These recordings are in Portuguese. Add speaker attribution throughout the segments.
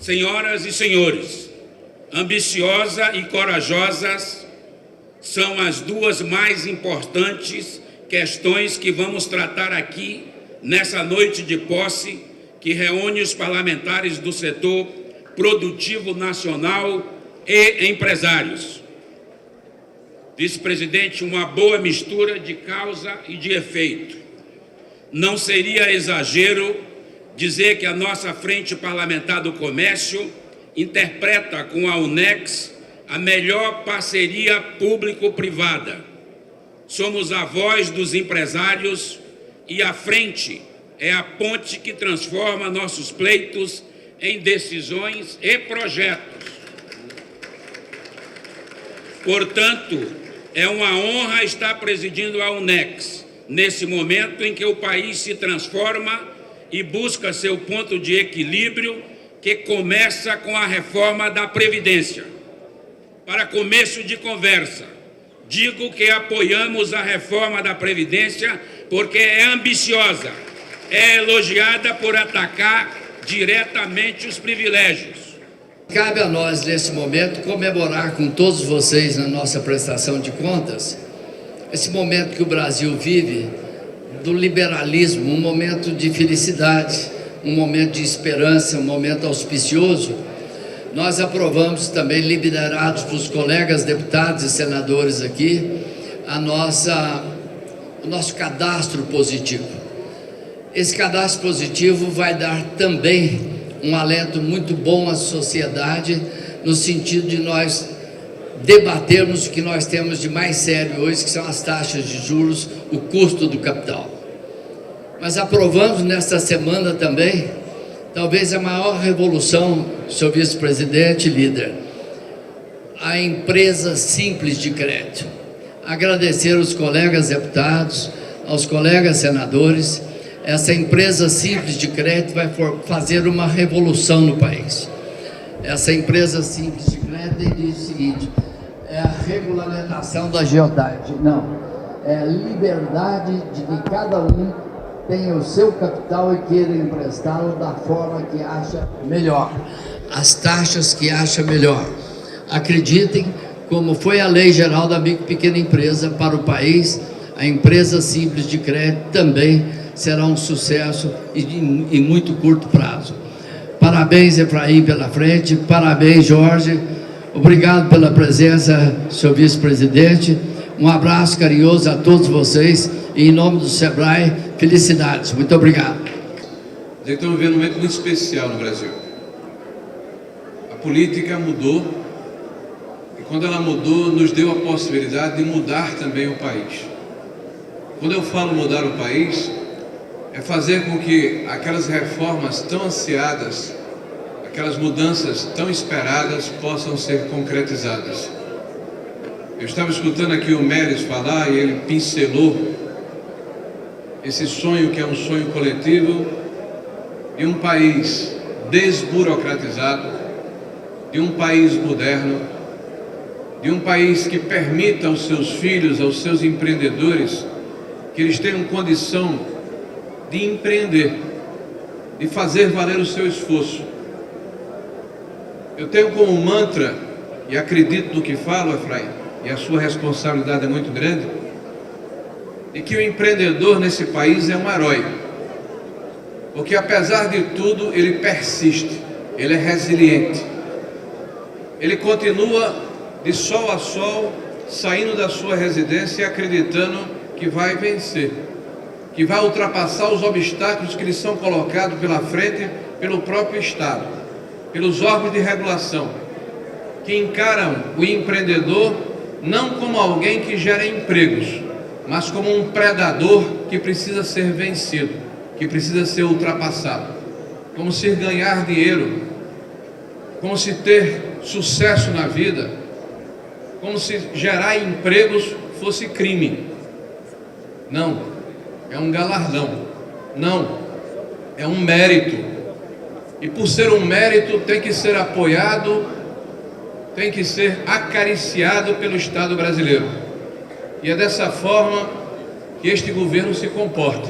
Speaker 1: Senhoras e senhores, ambiciosa e corajosas são as duas mais importantes questões que vamos tratar aqui nessa noite de posse que reúne os parlamentares do setor produtivo nacional e empresários. Vice-presidente, uma boa mistura de causa e de efeito. Não seria exagero dizer que a nossa Frente Parlamentar do Comércio interpreta com a UNEX a melhor parceria público-privada. Somos a voz dos empresários e a frente é a ponte que transforma nossos pleitos em decisões e projetos. Portanto, é uma honra estar presidindo a UNEX, nesse momento em que o país se transforma e busca seu ponto de equilíbrio, que começa com a reforma da Previdência. Para começo de conversa, digo que apoiamos a reforma da Previdência porque é ambiciosa, é elogiada por atacar diretamente os privilégios.
Speaker 2: Cabe a nós, nesse momento, comemorar com todos vocês na nossa prestação de contas esse momento que o Brasil vive do liberalismo, um momento de felicidade, um momento de esperança, um momento auspicioso. Nós aprovamos também, liderados pelos colegas deputados e senadores aqui, o nosso cadastro positivo. Esse cadastro positivo vai dar também um alento muito bom à sociedade, no sentido de nós debatermos o que nós temos de mais sério hoje, que são as taxas de juros, o custo do capital. Mas aprovamos nesta semana também, talvez a maior revolução, senhor vice-presidente, líder, a empresa simples de crédito. Agradecer aos colegas deputados, aos colegas senadores. Essa empresa simples de crédito vai fazer uma revolução no país. Essa empresa simples de crédito diz o seguinte: é a regulamentação da agiotagem. Não, é a liberdade de que cada um tenha o seu capital e queira emprestá-lo da forma que acha melhor, as taxas que acha melhor. Acreditem, como foi a Lei Geral da Micro e Pequena Empresa para o país, a empresa simples de crédito também será um sucesso em muito curto prazo. Parabéns, Efraim, pela frente, parabéns, Jorge, obrigado pela presença, senhor vice-presidente, um abraço carinhoso a todos vocês, e em nome do SEBRAE, felicidades, muito obrigado.
Speaker 3: Nós estamos vivendo um momento muito especial no Brasil. A política mudou, e quando ela mudou, nos deu a possibilidade de mudar também o país. Quando eu falo mudar o país, é fazer com que aquelas reformas tão ansiadas, aquelas mudanças tão esperadas possam ser concretizadas. Eu estava escutando aqui o Meles falar e ele pincelou esse sonho que é um sonho coletivo de um país desburocratizado, de um país moderno, de um país que permita aos seus filhos, aos seus empreendedores, que eles tenham condição de empreender, de fazer valer o seu esforço. Eu tenho como mantra, e acredito no que falo, Efraim, e a sua responsabilidade é muito grande, de que o empreendedor nesse país é um herói, porque apesar de tudo ele persiste, ele é resiliente, ele continua de sol a sol, saindo da sua residência e acreditando que vai vencer, que vai ultrapassar os obstáculos que lhe são colocados pela frente, pelo próprio Estado, pelos órgãos de regulação, que encaram o empreendedor não como alguém que gera empregos, mas como um predador que precisa ser vencido, que precisa ser ultrapassado. Como se ganhar dinheiro, como se ter sucesso na vida, como se gerar empregos fosse crime. Não, é um galardão. Não, é um mérito. E por ser um mérito tem que ser apoiado, tem que ser acariciado pelo Estado brasileiro. E é dessa forma que este governo se comporta.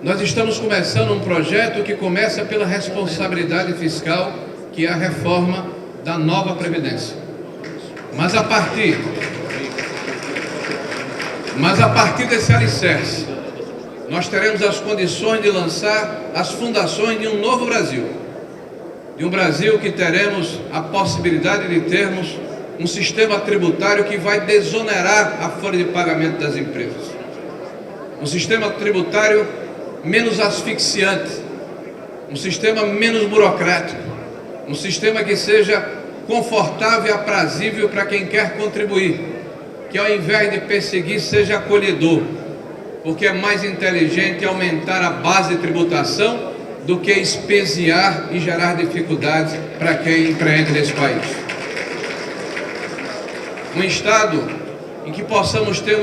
Speaker 3: nós estamos começando um projeto que começa pela responsabilidade fiscal, que é a reforma da nova Previdência. Mas a partir desse alicerce, nós teremos as condições de lançar as fundações de um novo Brasil. De um Brasil que teremos a possibilidade de termos um sistema tributário que vai desonerar a folha de pagamento das empresas. Um sistema tributário menos asfixiante, um sistema menos burocrático, um sistema que seja confortável e aprazível para quem quer contribuir, que ao invés de perseguir seja acolhedor, porque é mais inteligente aumentar a base de tributação do que espeziar e gerar dificuldades para quem empreende nesse país. Um Estado em que possamos ter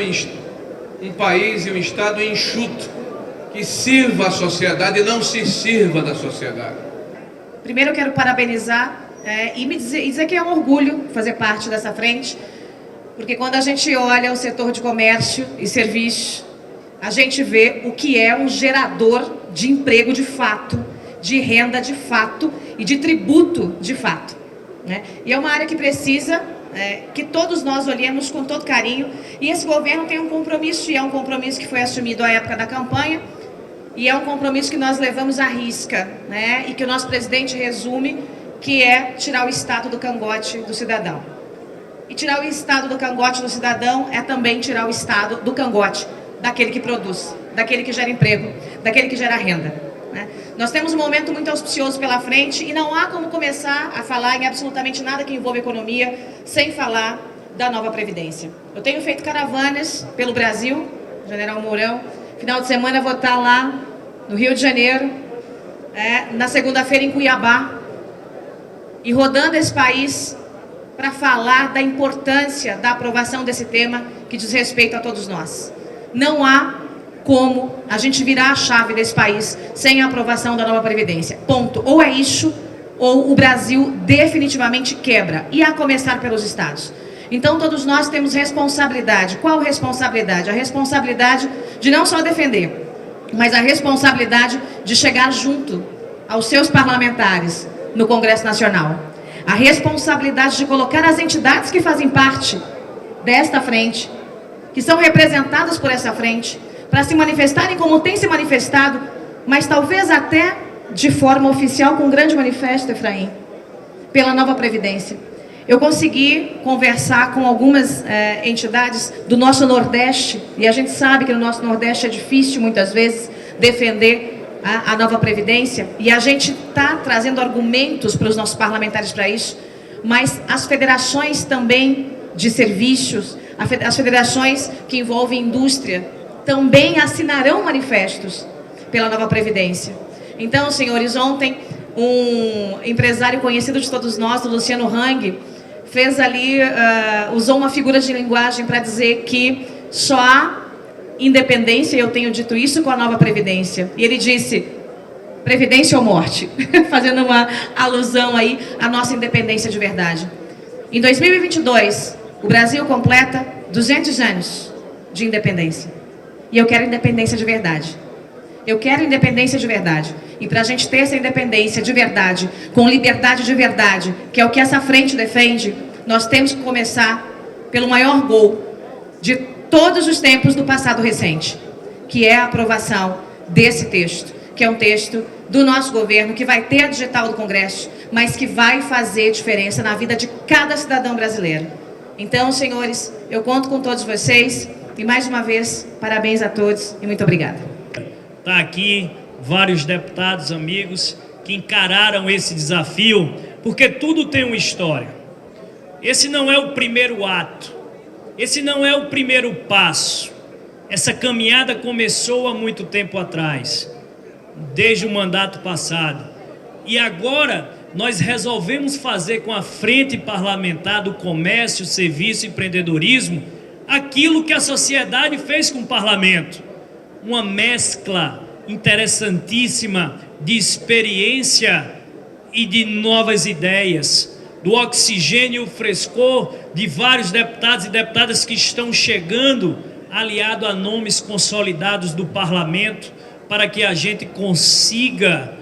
Speaker 3: um país e um Estado enxuto, que sirva a sociedade e não se sirva da sociedade.
Speaker 4: Primeiro eu quero parabenizar e dizer que é um orgulho fazer parte dessa frente, porque quando a gente olha o setor de comércio e serviços, a gente vê o que é um gerador de emprego de fato, de renda de fato e de tributo de fato, né? E é uma área que precisa que todos nós olhemos com todo carinho, e esse governo tem um compromisso, e é um compromisso que foi assumido à época da campanha, e é um compromisso que nós levamos à risca, né? E que o nosso presidente resume, que é tirar o Estado do cangote do cidadão. E tirar o Estado do cangote do cidadão é também tirar o Estado do cangote daquele que produz, daquele que gera emprego, daquele que gera renda, né? Nós temos um momento muito auspicioso pela frente e não há como começar a falar em absolutamente nada que envolva economia sem falar da nova Previdência. Eu tenho feito caravanas pelo Brasil, General Mourão. Final de semana eu vou estar lá no Rio de Janeiro, na segunda-feira em Cuiabá, e rodando esse país para falar da importância da aprovação desse tema que diz respeito a todos nós. Não há como a gente virar a chave desse país sem a aprovação da nova Previdência. Ponto. Ou é isso, ou o Brasil definitivamente quebra, e a começar pelos estados. Então todos nós temos responsabilidade. Qual responsabilidade? A responsabilidade de não só defender, mas a responsabilidade de chegar junto aos seus parlamentares no Congresso Nacional. A responsabilidade de colocar as entidades que fazem parte desta frente, que são representadas por essa frente, para se manifestarem como tem se manifestado, mas talvez até de forma oficial, com um grande manifesto, Efraim, pela nova Previdência. Eu consegui conversar com algumas entidades do nosso Nordeste, e a gente sabe que no nosso Nordeste é difícil, muitas vezes, defender a nova Previdência, e a gente está trazendo argumentos para os nossos parlamentares para isso, mas as federações também de serviços, as federações que envolvem indústria, também assinarão manifestos pela nova Previdência. Então, senhores, ontem um empresário conhecido de todos nós, o Luciano Hang, fez ali, usou uma figura de linguagem para dizer que só há independência, e eu tenho dito isso, com a nova Previdência. E ele disse, Previdência ou morte, fazendo uma alusão aí à nossa independência de verdade. Em 2022, o Brasil completa 200 anos de independência. E eu quero independência de verdade. Eu quero independência de verdade. E para a gente ter essa independência de verdade, com liberdade de verdade, que é o que essa frente defende, nós temos que começar pelo maior gol de todos os tempos do passado recente, que é a aprovação desse texto, que é um texto do nosso governo, que vai ter a digital do Congresso, mas que vai fazer diferença na vida de cada cidadão brasileiro. Então, senhores, eu conto com todos vocês, e mais uma vez, parabéns a todos e muito obrigada.
Speaker 5: Está aqui vários deputados, amigos, que encararam esse desafio, porque tudo tem uma história. Esse não é o primeiro ato, esse não é o primeiro passo. Essa caminhada começou há muito tempo atrás, desde o mandato passado. E agora nós resolvemos fazer com a Frente Parlamentar do Comércio, Serviço e Empreendedorismo aquilo que a sociedade fez com o parlamento. Uma mescla interessantíssima de experiência e de novas ideias, do oxigênio e o frescor de vários deputados e deputadas que estão chegando, aliado a nomes consolidados do parlamento, para que a gente consiga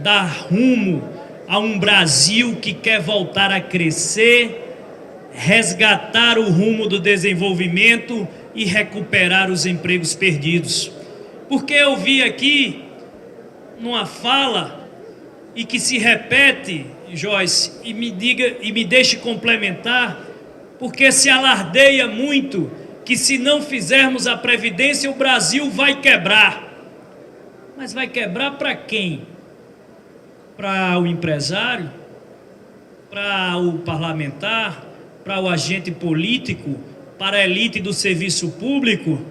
Speaker 5: dar rumo a um Brasil que quer voltar a crescer, resgatar o rumo do desenvolvimento e recuperar os empregos perdidos. Porque eu vi aqui, numa fala, e que se repete, Joyce, e me deixe complementar, porque se alardeia muito que se não fizermos a Previdência, o Brasil vai quebrar. Mas vai quebrar para quem? Para o empresário? Para o parlamentar? Para o agente político? Para a elite do serviço público?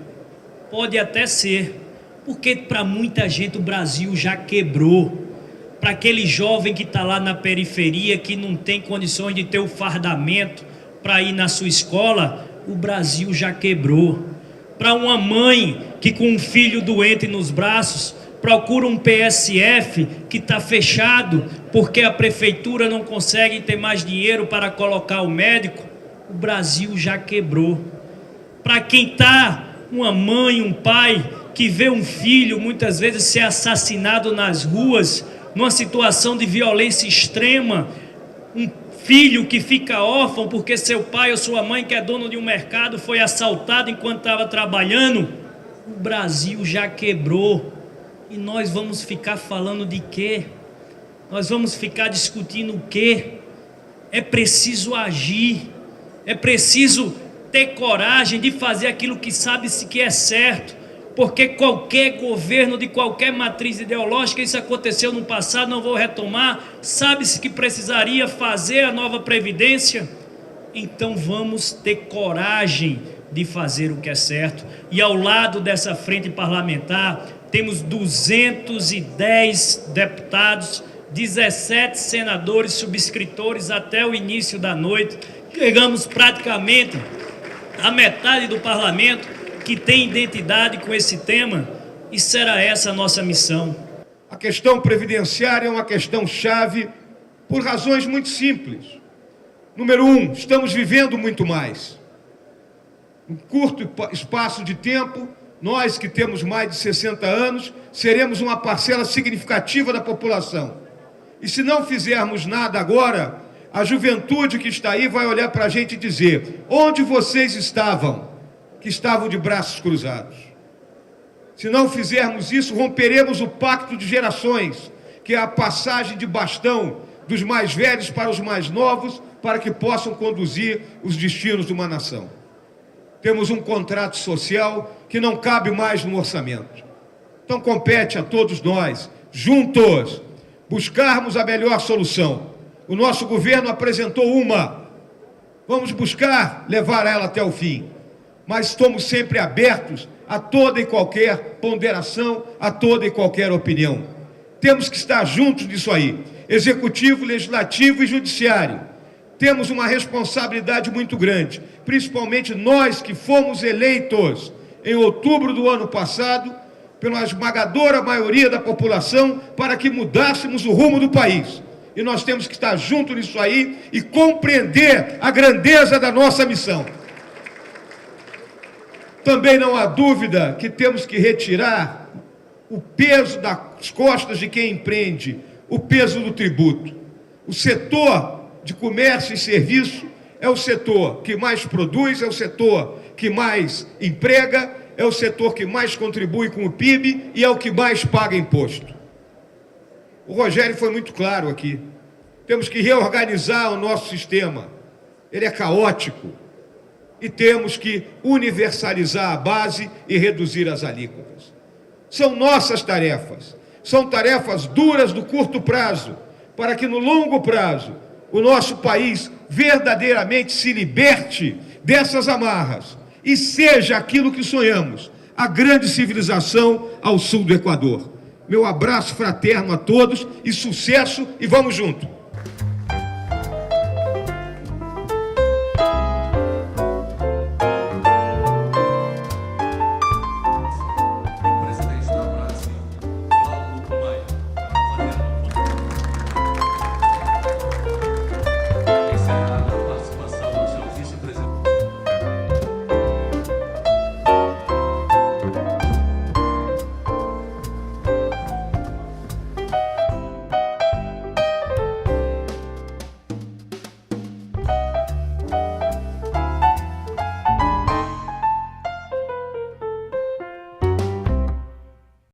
Speaker 5: Pode até ser, porque para muita gente o Brasil já quebrou. Para aquele jovem que está lá na periferia, que não tem condições de ter o fardamento para ir na sua escola, o Brasil já quebrou. Para uma mãe que com um filho doente nos braços procura um PSF que está fechado porque a prefeitura não consegue ter mais dinheiro para colocar o médico, o Brasil já quebrou. Para quem está, uma mãe, um pai que vê um filho muitas vezes ser assassinado nas ruas, numa situação de violência extrema, um filho que fica órfão porque seu pai ou sua mãe, que é dono de um mercado, foi assaltado enquanto estava trabalhando, o Brasil já quebrou. E nós vamos ficar falando de quê? Nós vamos ficar discutindo o quê? É preciso agir, é preciso ter coragem de fazer aquilo que sabe-se que é certo, porque qualquer governo de qualquer matriz ideológica, isso aconteceu no passado, não vou retomar, sabe-se que precisaria fazer a nova Previdência, então vamos ter coragem de fazer o que é certo. E ao lado dessa frente parlamentar, temos 210 deputados, 17 senadores subscritores até o início da noite. Chegamos praticamente à metade do parlamento que tem identidade com esse tema, e será essa a nossa missão.
Speaker 6: A questão previdenciária é uma questão chave por razões muito simples. Número 1, estamos vivendo muito mais. Em curto espaço de tempo, nós que temos mais de 60 anos, seremos uma parcela significativa da população. E se não fizermos nada agora, a juventude que está aí vai olhar para a gente e dizer: onde vocês estavam, que estavam de braços cruzados? Se não fizermos isso, romperemos o pacto de gerações, que é a passagem de bastão dos mais velhos para os mais novos, para que possam conduzir os destinos de uma nação. Temos um contrato social que não cabe mais no orçamento. Então compete a todos nós, juntos, buscarmos a melhor solução. O nosso governo apresentou uma. Vamos buscar levar ela até o fim. Mas estamos sempre abertos a toda e qualquer ponderação, a toda e qualquer opinião. Temos que estar juntos nisso aí. Executivo, Legislativo e Judiciário. Temos uma responsabilidade muito grande, principalmente nós que fomos eleitos em outubro do ano passado, pela esmagadora maioria da população, para que mudássemos o rumo do país. E nós temos que estar juntos nisso aí e compreender a grandeza da nossa missão. Também não há dúvida que temos que retirar o peso das costas de quem empreende, o peso do tributo. O setor de comércio e serviço é o setor que mais produz, é o setor que mais emprega, é o setor que mais contribui com o PIB e é o que mais paga imposto. O Rogério foi muito claro aqui. Temos que reorganizar o nosso sistema. Ele é caótico. E temos que universalizar a base e reduzir as alíquotas. São nossas tarefas. São tarefas duras do curto prazo, para que no longo prazo o nosso país verdadeiramente se liberte dessas amarras e seja aquilo que sonhamos, a grande civilização ao sul do Equador. Meu abraço fraterno a todos e sucesso, e vamos junto!